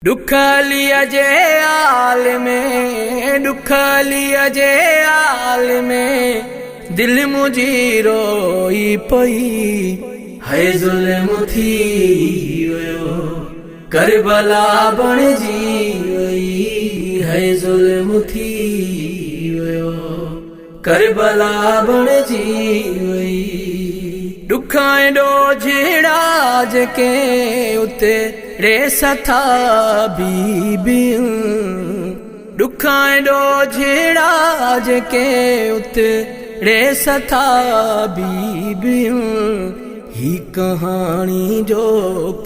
दुख लिया जे आल में, दुख लिया जे आल में, दिल मुझी रोई पई है ज़ुल्म थी वयो, करबला बणजी वई है ज़ुल्म थी वयो, करबला बणजी वई। दुख एडो झेड़ा जेके उते रेस था बीबियूं, दुख एडो झेड़ा जेके उते रेस था बीबियूं। ही कहानी जो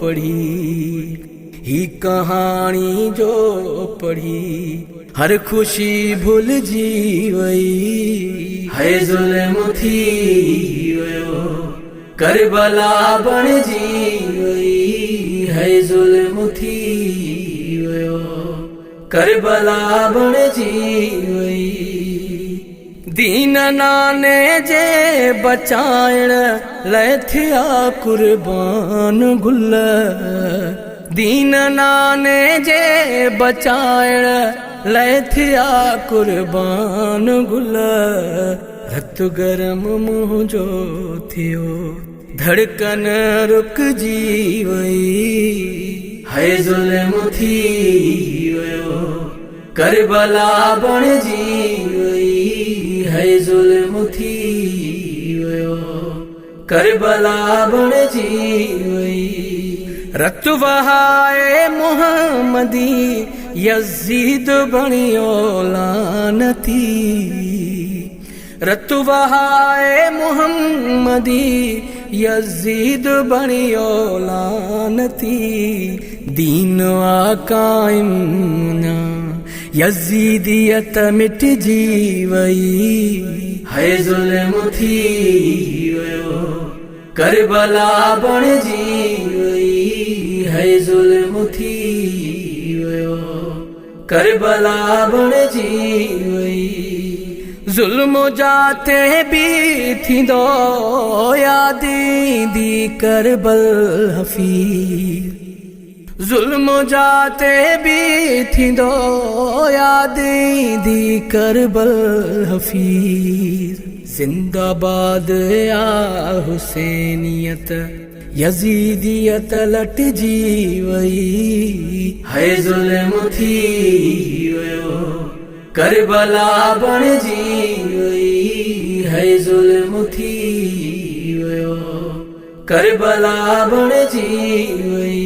पढ़ी, ही कहानी जो पढ़ी, हर खुशी भूल जी वई है ज़ुल्म थी वयो, करबला बणजी वई है ज़ुल्म थी वयो, करबला बणजी वई। दीन नाने जे बचाइण लाइ थिया कुर्बान गुल, दीन नाने जे बचाइण लाइ थिया कुर्बान गुल। रत गरम मुंहिंजो थियो, धड़कन रुकजी वई है ज़ुल्म थी वयो, करबला बणजी वई है ज़ुल्म थी वयो, करबला बणजी वई। रत वहाए मुहम्मदी यज़ीद बणियो लानती, रत वहाए मुहम्मदी यज़ीद बणियो लानती। दीन आ काइम ना यज़ीदियत मिटजी वई है ज़ुल्म थी वयो, करबला बणजी वई है ज़ुल्म थी वयो, करबला बणजी वई। ज़ुल्म जाते भी थींदो यादी दी करबल हफ़ीज़, ज़ुल्म जाते भी थींदो यादी दी करबल हफ़ीज़। ज़िंदाबाद या हुसैनियत यज़ीदियत लटजी वई है ज़ुल्म थी वयो, करबला बणजी वई है ज़ुल्म थी वयो, करबला बणजी वई।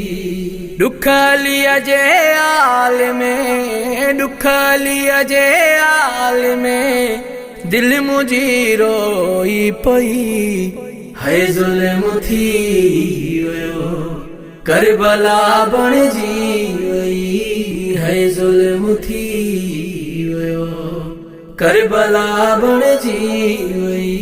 दुख लिया जे आल में, दुख लिया जे आल में, दिल मुझी रोई पई है ज़ुल्म थी वयो, करबला बणजी वई है ज़ुल्म थी वयो, करबला बणजी वई।